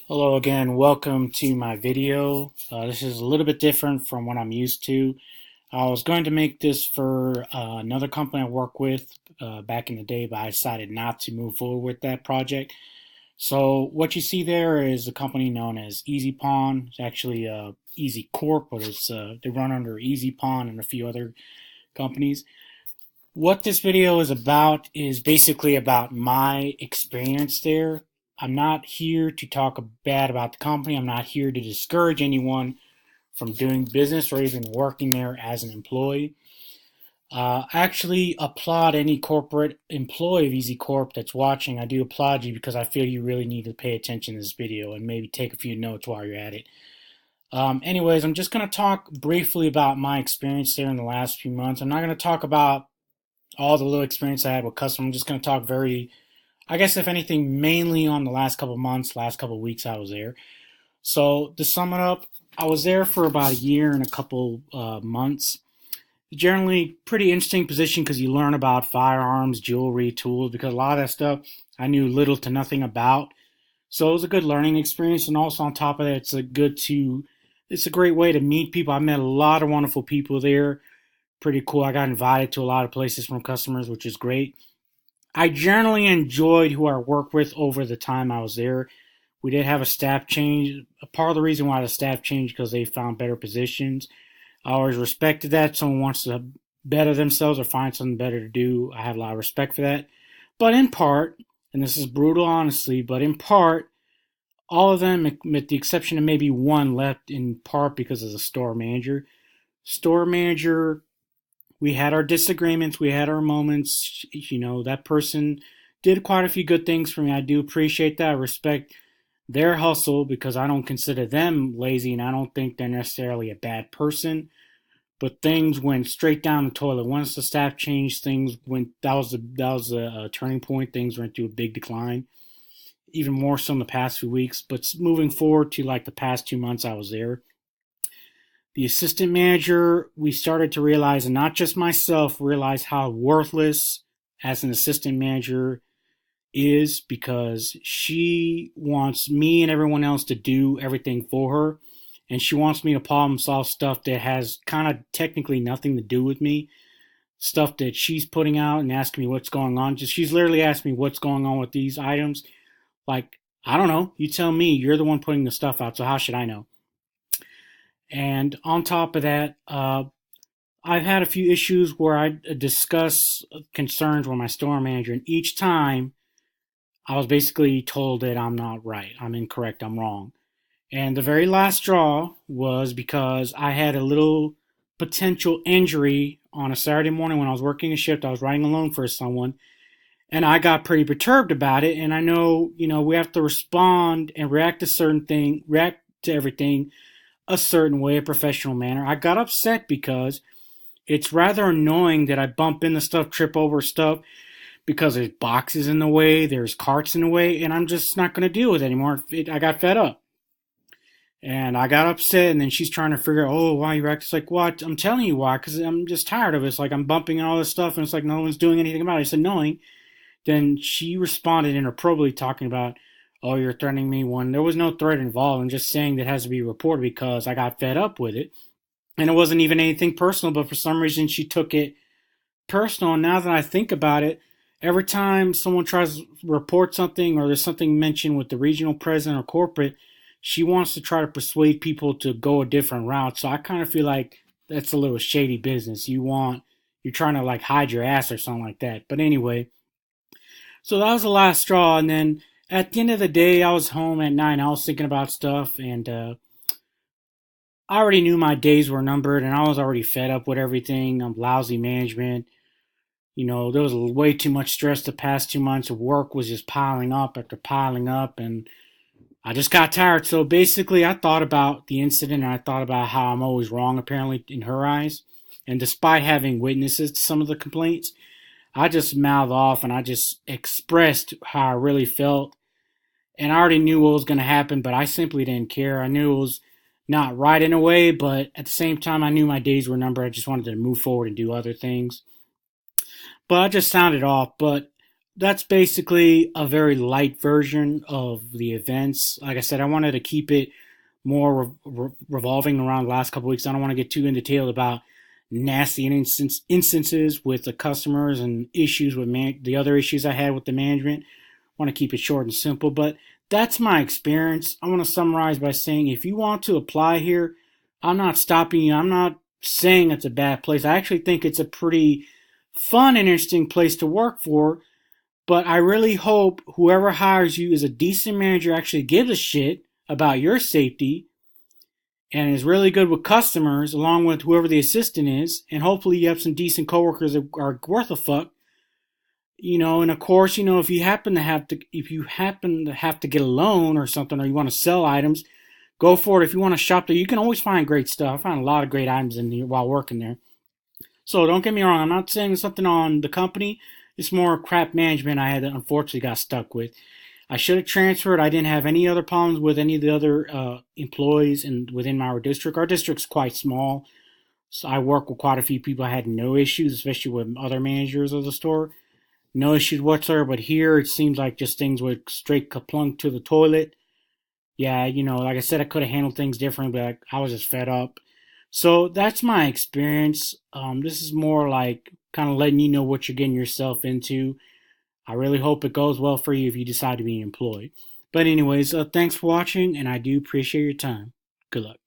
Hello again, welcome to my video. This is a little bit different from what I'm used to. I was going to make this for another company I work with back in the day, but I decided not to move forward with that project. So what you see there is a company known as EzPawn. It's actually Easy Corp, but they run under EzPawn and a few other companies. What this video is about is basically about my experience there. I'm not here to talk bad about the company. I'm not here to discourage anyone from doing business or even working there as an employee. I actually applaud any corporate employee of Easy Corp that's watching. I do applaud you because I feel you really need to pay attention to this video and maybe take a few notes while you're at it. Anyways, I'm just going to talk briefly about my experience there in the last few months. I'm not going to talk about all the little experience I had with customers. I'm just going to talk I guess if anything, mainly on the last couple months, last couple weeks I was there. So to sum it up, I was there for about a year and a couple months. Generally, pretty interesting position because you learn about firearms, jewelry, tools, because a lot of that stuff I knew little to nothing about. So it was a good learning experience, and also on top of that, it's a great way to meet people. I met a lot of wonderful people there. Pretty cool. I got invited to a lot of places from customers, which is great. I generally enjoyed who I worked with over the time I was there. We did have a staff change. A part of the reason why the staff changed because they found better positions. I always respected that. Someone wants to better themselves or find something better to do. I have a lot of respect for that. But in part, and this is brutal honesty, but in part, all of them, with the exception of maybe one, left in part because of the store manager. Store manager, we had our disagreements, we had our moments. That person did quite a few good things for me. I do appreciate that. I respect their hustle because I don't consider them lazy and I don't think they're necessarily a bad person. But things went straight down the toilet. Once the staff changed, things went. That was a turning point. Things went through a big decline, even more so in the past few weeks. But moving forward to like the past 2 months I was there, the assistant manager, we started to realize, and not just myself, realize how worthless as an assistant manager is because she wants me and everyone else to do everything for her. And she wants me to problem solve stuff that has kind of technically nothing to do with me. Stuff that she's putting out and asking me what's going on. She's literally asking me what's going on with these items. Like, I don't know. You tell me. You're the one putting the stuff out, so how should I know? And on top of that, I've had a few issues where I discuss concerns with my store manager, and each time I was basically told that I'm not right, I'm incorrect, I'm wrong. And the very last straw was because I had a little potential injury on a Saturday morning when I was working a shift. I was writing a loan for someone, and I got pretty perturbed about it. And I know, we have to respond and react to everything a certain way, a professional manner. I got upset because it's rather annoying that I bump into stuff, trip over stuff because there's boxes in the way, there's carts in the way, and I'm just not going to deal with it anymore. I got fed up. And I got upset, and then she's trying to figure out, oh, why you act? It's like, what? I'm telling you why, because I'm just tired of it. It's like I'm bumping and all this stuff, and it's like no one's doing anything about it. It's annoying. Then she responded inappropriately, talking about, oh, you're threatening me when there was no threat involved. I'm just saying that has to be reported because I got fed up with it. And it wasn't even anything personal, but for some reason she took it personal. And now that I think about it, every time someone tries to report something or there's something mentioned with the regional president or corporate, she wants to try to persuade people to go a different route. So I kind of feel like that's a little shady business. You're trying to like hide your ass or something like that. But anyway, so that was the last straw. And then at the end of the day, I was home at 9. I was thinking about stuff, and I already knew my days were numbered, and I was already fed up with everything. Lousy management. There was way too much stress the past 2 months. Of work was just piling up after piling up, and I just got tired. So basically, I thought about the incident, and I thought about how I'm always wrong, apparently, in her eyes. And despite having witnesses to some of the complaints, I just mouthed off and I just expressed how I really felt. And I already knew what was going to happen, but I simply didn't care. I knew it was not right in a way, but at the same time, I knew my days were numbered. I just wanted to move forward and do other things. But I just sounded off. But that's basically a very light version of the events. Like I said, I wanted to keep it more revolving around the last couple of weeks. I don't want to get too in detail about nasty instances with the customers and issues with the other issues I had with the management. I want to keep it short and simple, but that's my experience. I want to summarize by saying if you want to apply here, I'm not stopping you. I'm not saying it's a bad place. I actually think it's a pretty fun and interesting place to work for, but I really hope whoever hires you is a decent manager, actually gives a shit about your safety, and is really good with customers, along with whoever the assistant is. And hopefully you have some decent coworkers that are worth a fuck. And of course, if you happen to have to get a loan or something, or you want to sell items, go for it. If you want to shop there, you can always find great stuff. I found a lot of great items in there while working there. So don't get me wrong, I'm not saying something on the company. It's more crap management I had that unfortunately got stuck with. I should have transferred. I didn't have any other problems with any of the other employees within our district. Our district's quite small, so I work with quite a few people. I had no issues, especially with other managers of the store. No issues whatsoever. But here, it seems like just things went straight kaplunk to the toilet. Yeah, like I said, I could have handled things differently, but I was just fed up. So that's my experience. This is more like kind of letting you know what you're getting yourself into. I really hope it goes well for you if you decide to be employed. But anyways, thanks for watching, and I do appreciate your time. Good luck.